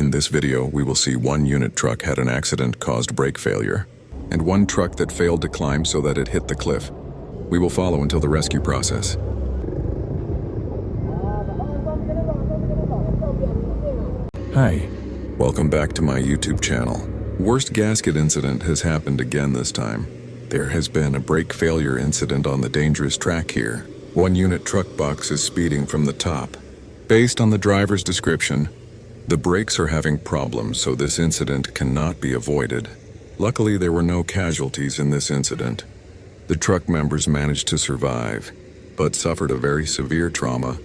In this video, we will see one unit truck had an accident caused brake failure, and one truck that failed to climb so that it hit the cliff. We will follow until the rescue process. Hi. Welcome back to my YouTube channel. Worst gasket incident has happened again this time. There has been a brake failure incident on the dangerous track here. One unit truck box is speeding from the top. Based on the driver's description, the brakes are having problems, so this incident cannot be avoided. Luckily, there were no casualties in this incident. The truck members managed to survive, but suffered a very severe trauma.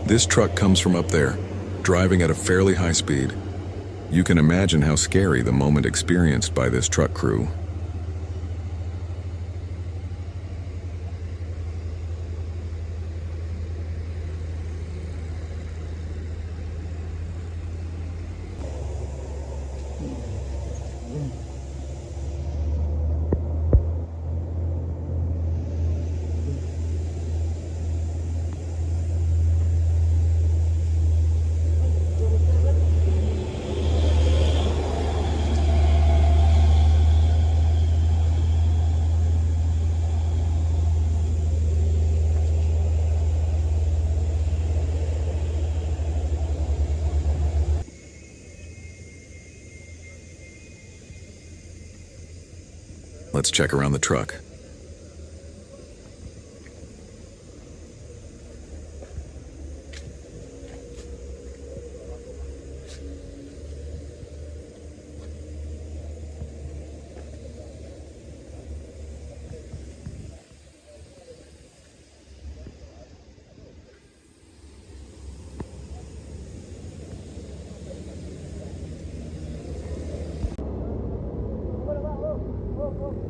This truck comes from up there, driving at a fairly high speed. You can imagine how scary the moment experienced by this truck crew. Let's check around the truck.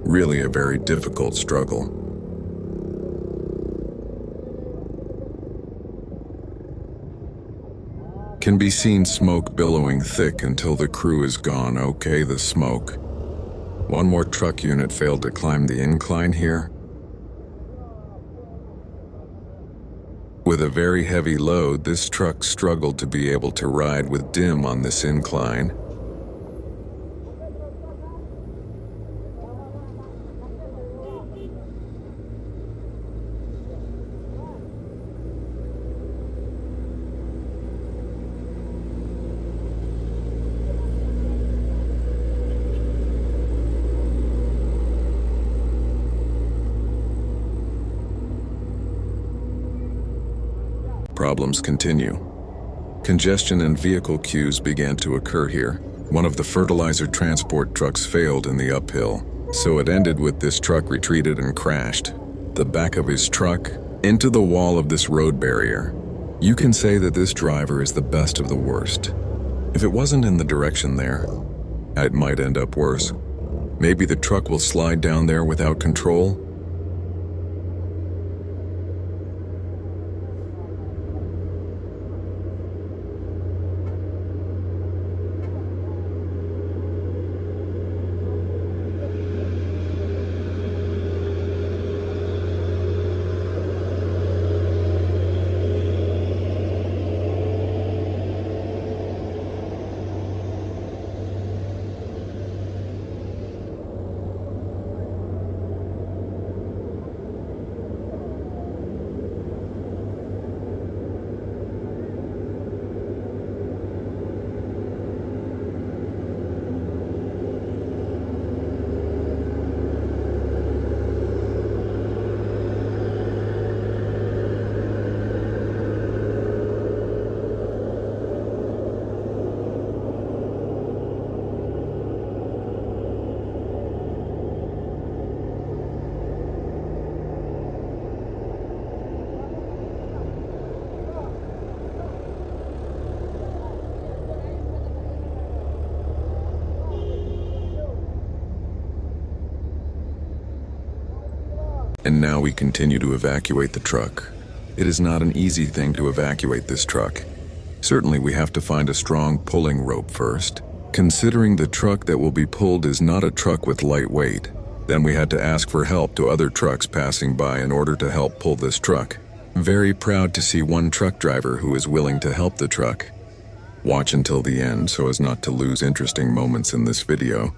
Really a very difficult struggle. Can be seen smoke billowing thick until the crew is gone. Okay, the smoke. One more truck unit failed to climb the incline here. With a very heavy load, this truck struggled to be able to ride with dim on this incline. Problems continue. Congestion and vehicle queues began to occur here. One of the fertilizer transport trucks failed in the uphill, so it ended with this truck retreated and crashed the back of his truck into the wall of this road barrier. You can say that this driver is the best of the worst. If it wasn't in the direction there, it might end up worse. Maybe the truck will slide down there without control. And now we continue to evacuate the truck. It is not an easy thing to evacuate this truck. Certainly we have to find a strong pulling rope first. Considering the truck that will be pulled is not a truck with light weight, then we had to ask for help to other trucks passing by in order to help pull this truck. Very proud to see one truck driver who is willing to help the truck. Watch until the end so as not to lose interesting moments in this video.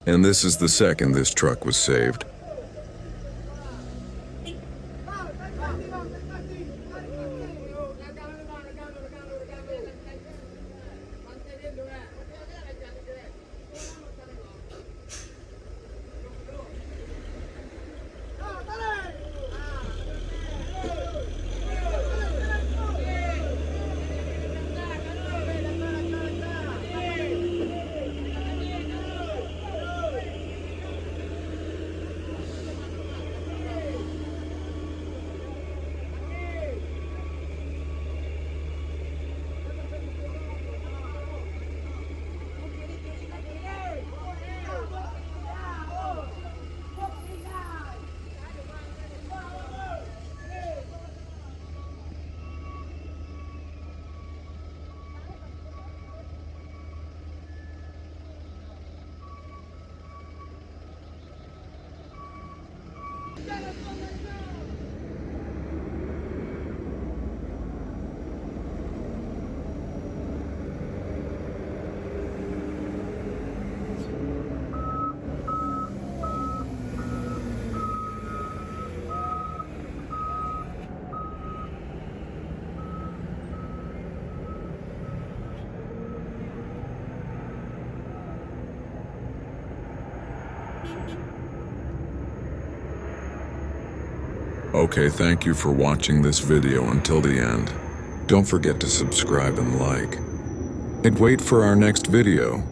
And this is the second this truck was saved. Okay, thank you for watching this video until the end. Don't forget to subscribe and like. And wait for our next video.